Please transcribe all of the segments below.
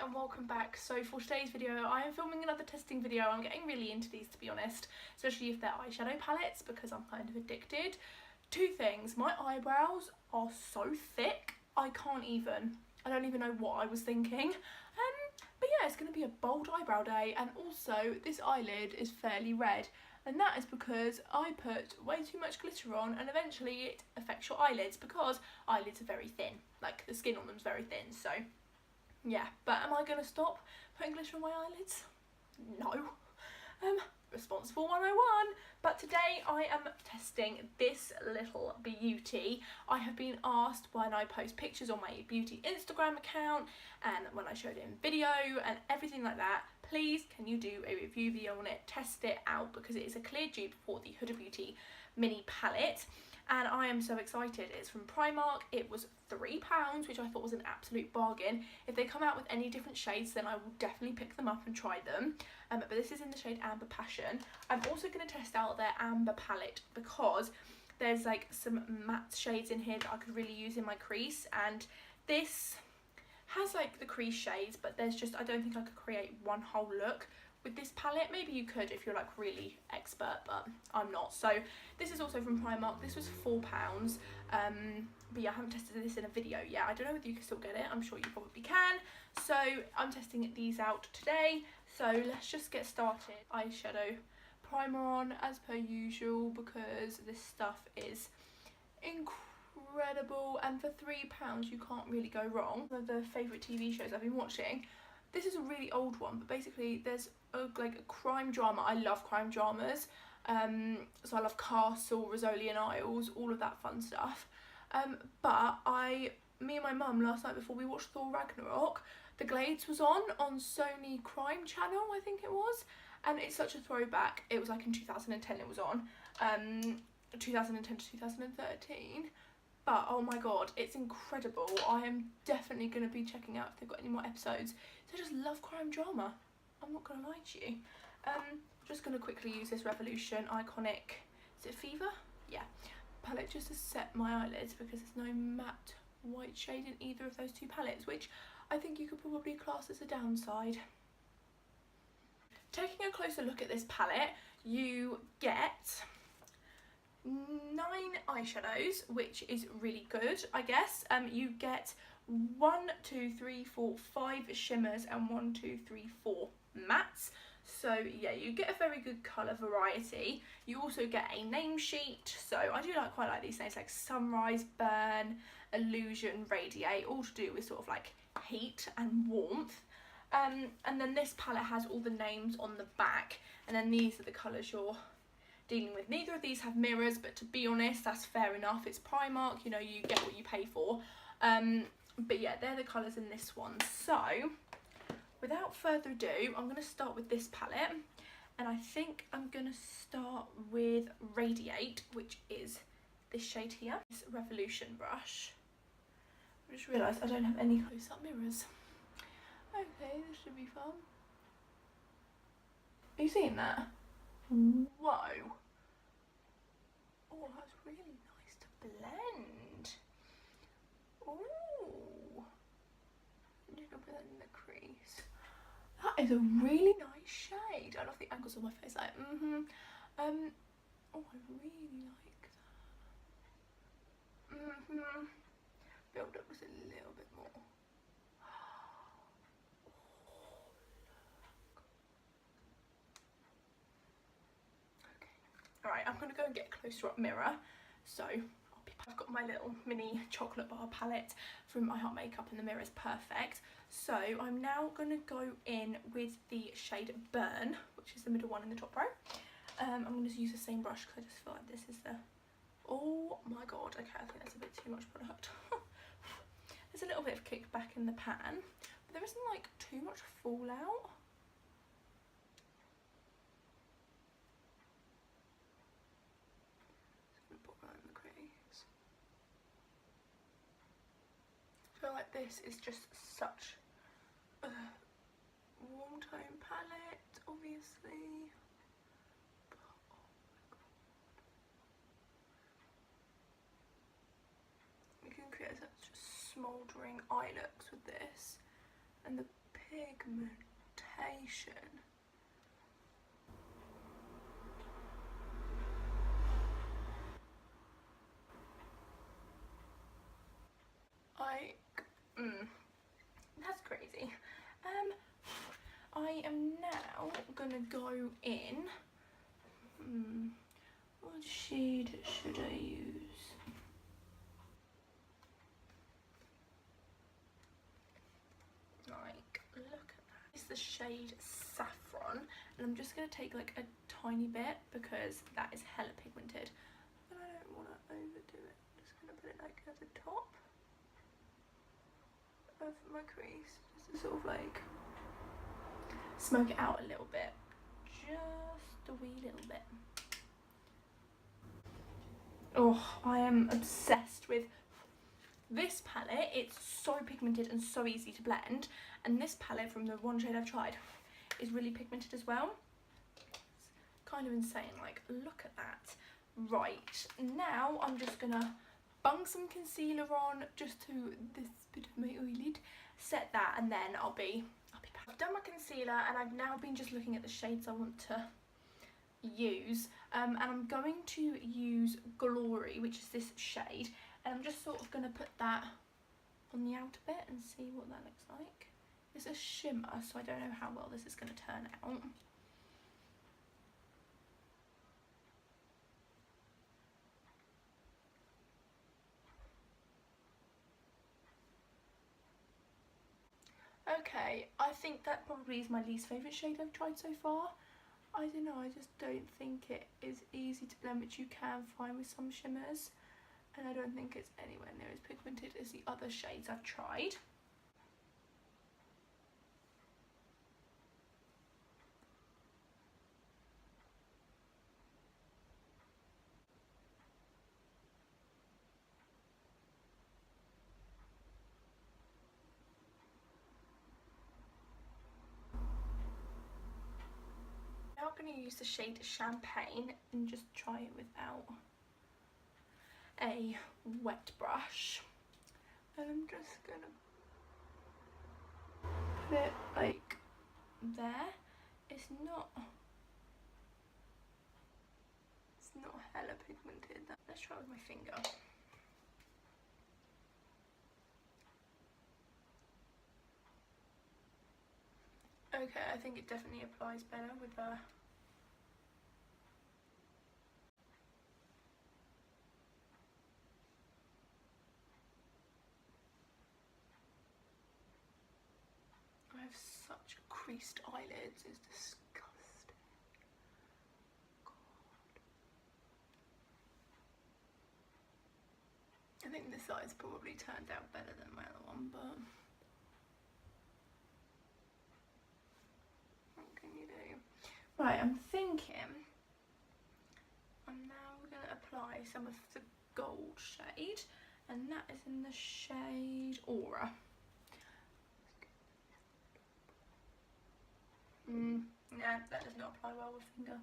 and welcome back. So for today's video I am filming another testing video. I'm getting really into these, to be honest, especially if they're eyeshadow palettes because I'm kind of addicted. Two things: my eyebrows are so thick I don't even know what I was thinking. But yeah, it's going to be a bold eyebrow day, and also this eyelid is fairly red, and that is because I put way too much glitter on, and eventually it affects your eyelids because eyelids are very thin, like the skin on them is very thin. So yeah, but am I going to stop putting glitter on my eyelids? No. Responsible 101. But today I am testing this little beauty. I have been asked when I post pictures on my beauty Instagram account and when I showed it in video and everything like that, please can you do a review video on it, test it out, because it is a clear dupe for the Huda Beauty mini palette. And I am so excited. It's from Primark. It was £3, which I thought was an absolute bargain. If they come out with any different shades, then I will definitely pick them up and try them. But this is in the shade Amber Passion. I'm also going to test out their Amber palette because there's like some matte shades in here that I could really use in my crease. And this has like the crease shades, but there's just, I don't think I could create one whole look with this palette. Maybe you could if you're like really expert, but I'm not. So this is also from Primark. This was £4, but yeah, I haven't tested this in a video yet. I don't know whether you can still get it. I'm sure you probably can. So I'm testing these out today, so let's just get started. Eyeshadow primer on as per usual because this stuff is incredible, and for £3 you can't really go wrong. One of the favourite TV shows I've been watching, this is a really old one, but basically there's like a crime drama. I love crime dramas, so I love Castle, Rizzoli and Isles, all of that fun stuff. But me and my mum last night before we watched Thor Ragnarok, The Glades was on Sony Crime Channel, I think it was, and it's such a throwback. It was like in 2010 it was on, 2010 to 2013. But oh my god, it's incredible. I am definitely going to be checking out if they've got any more episodes. So I just love crime drama, I'm not going to lie to you. Just going to quickly use this Revolution Iconic, is it Fever? Yeah, palette just to set my eyelids because there's no matte white shade in either of those two palettes, which I think you could probably class as a downside. Taking a closer look at this palette, you get 9 eyeshadows, which is really good, I guess. You get 1, 2, 3, 4, 5 shimmers and 1, 2, 3, 4 mattes. So yeah, you get a very good colour variety. You also get a name sheet, so I do quite like these names, like Sunrise, Burn, Illusion, Radiate, all to do with sort of like heat and warmth. And then this palette has all the names on the back, and then these are the colours you're dealing with. Neither of these have mirrors, but to be honest, that's fair enough. It's Primark, you know, you get what you pay for. But yeah, they're the colours in this one. So without further ado, I'm going to start with this palette, and I think I'm going to start with Radiate, which is this shade here, this Revolution brush. I just realised I don't have any close-up mirrors. Okay, this should be fun. Are you seeing that? Whoa. Oh, that's really nice to blend. Ooh. I'm just gonna put that in the crease. That is a really nice shade. I love the angles on my face, like, oh, I really like that. Build up just a little bit more. Alright, I'm going to go and get a closer up mirror. So I've got my little mini chocolate bar palette from My Hot Makeup, and the mirror is perfect. So I'm now going to go in with the shade Burn, which is the middle one in the top row. I'm going to use the same brush because I just feel like this is the... Oh my god, okay, I think that's a bit too much product. There's a little bit of kickback in the pan, but there isn't like too much fallout. I feel like this is just such a warm tone palette, obviously. But, oh my god. You can create such smouldering eye looks with this, and the pigmentation. That's crazy. I am now gonna go in. What shade should I use? Like, look at that. It's the shade Saffron, and I'm just gonna take like a tiny bit because that is hella pigmented. But I don't want to overdo it. I'm just gonna put it like at the top of my crease, just to sort of like smoke it out a little bit, just a wee little bit. Oh, I am obsessed with this palette. It's so pigmented and so easy to blend, and this palette from the one shade I've tried is really pigmented as well. It's kind of insane, like look at that. Right, now I'm just gonna bung some concealer on just to this bit of my eyelid, set that, and then I'll be back. I've done my concealer and I've now been just looking at the shades I want to use, and I'm going to use Glory, which is this shade, and I'm just sort of going to put that on the outer bit and see what that looks like. It's a shimmer, so I don't know how well this is going to turn out. Okay, I think that probably is my least favourite shade I've tried so far. I don't know, I just don't think it is easy to blend, which you can find with some shimmers. And I don't think it's anywhere near as pigmented as the other shades I've tried. Now I'm going to use the shade Champagne and just try it without a wet brush. And I'm just going to put it like there. It's not hella pigmented. Let's try it with my finger. Okay, I think it definitely applies better with a I have such creased eyelids, it's disgusting. God. I think this side's probably turned out better than my other one, but what can you do? Right, I'm thinking I'm now going to apply some of the gold shade, and that is in the shade Aura. Nah, that does not apply well with finger.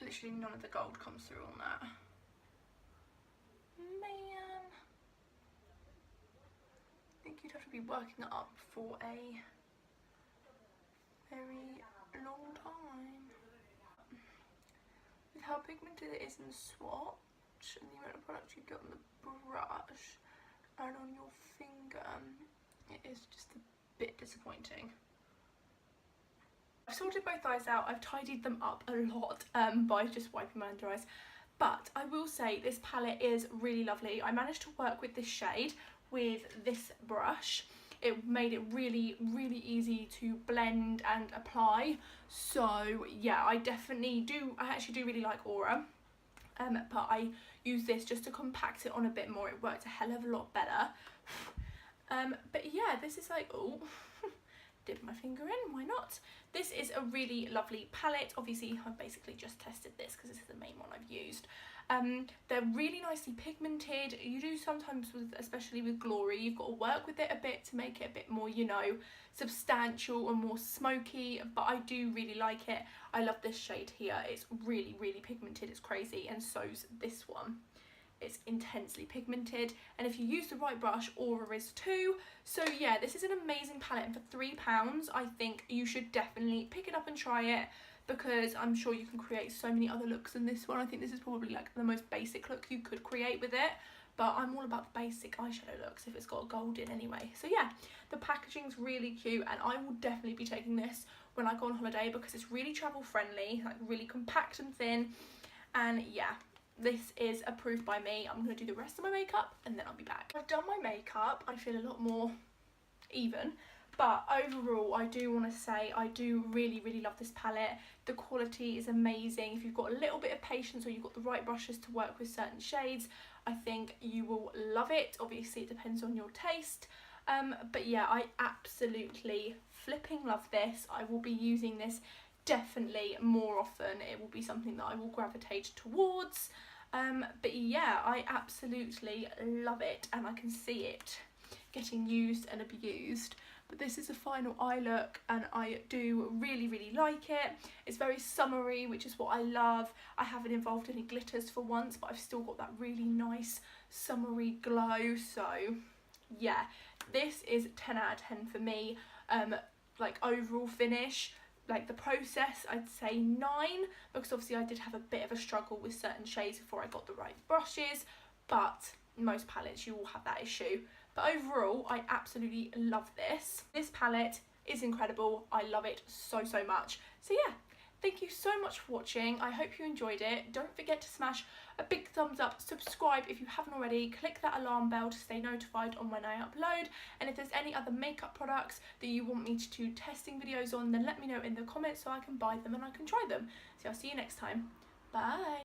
Literally none of the gold comes through on that. Man, I think you'd have to be working it up for a very long time. With how pigmented it is in the swatch and the amount of product you get on the brush and on your finger, it is just a bit disappointing. I've sorted both eyes out, I've tidied them up a lot by just wiping my under eyes, but I will say this palette is really lovely. I managed to work with this shade with this brush. It made it really, really easy to blend and apply. So yeah, I actually do really like Aura, but I use this just to compact it on a bit more. It worked a hell of a lot better. But yeah, this is like, oh, dip my finger in, why not? This is a really lovely palette. Obviously, I've basically just tested this because this is the main one I've used. They're really nicely pigmented. You do sometimes, especially with Glory, you've got to work with it a bit to make it a bit more, you know, substantial and more smoky, but I do really like it. I love this shade here. It's really, really pigmented. It's crazy, and so's this one. it's intensely pigmented, and if you use the right brush, Aura is too. So yeah, this is an amazing palette, and for £3 I think you should definitely pick it up and try it, because I'm sure you can create so many other looks than this one. I think this is probably like the most basic look you could create with it, but I'm all about the basic eyeshadow looks if it's got gold in anyway. So yeah, the packaging's really cute, and I will definitely be taking this when I go on holiday because it's really travel friendly, like really compact and thin. And yeah, this is approved by me. I'm going to do the rest of my makeup and then I'll be back. I've done my makeup. I feel a lot more even. But overall, I do want to say I do really love this palette. The quality is amazing. If you've got a little bit of patience or you've got the right brushes to work with certain shades, I think you will love it. Obviously, it depends on your taste. But yeah, I absolutely flipping love this. I will be using this definitely more often. It will be something that I will gravitate towards. But yeah, I absolutely love it, and I can see it getting used and abused. But this is the final eye look, and I do really like it. It's very summery, which is what I love. I haven't involved any glitters for once, but I've still got that really nice summery glow. So yeah, this is 10 out of 10 for me. Like overall finish, like the process, I'd say 9, because obviously I did have a bit of a struggle with certain shades before I got the right brushes, but most palettes you will have that issue. But overall, I absolutely love this. This palette is incredible. I love it so much. So yeah, thank you so much for watching. I hope you enjoyed it. Don't forget to smash a big thumbs up, subscribe if you haven't already, click that alarm bell to stay notified on when I upload, and if there's any other makeup products that you want me to do testing videos on, then let me know in the comments so I can buy them and I can try them. So I'll see you next time. Bye!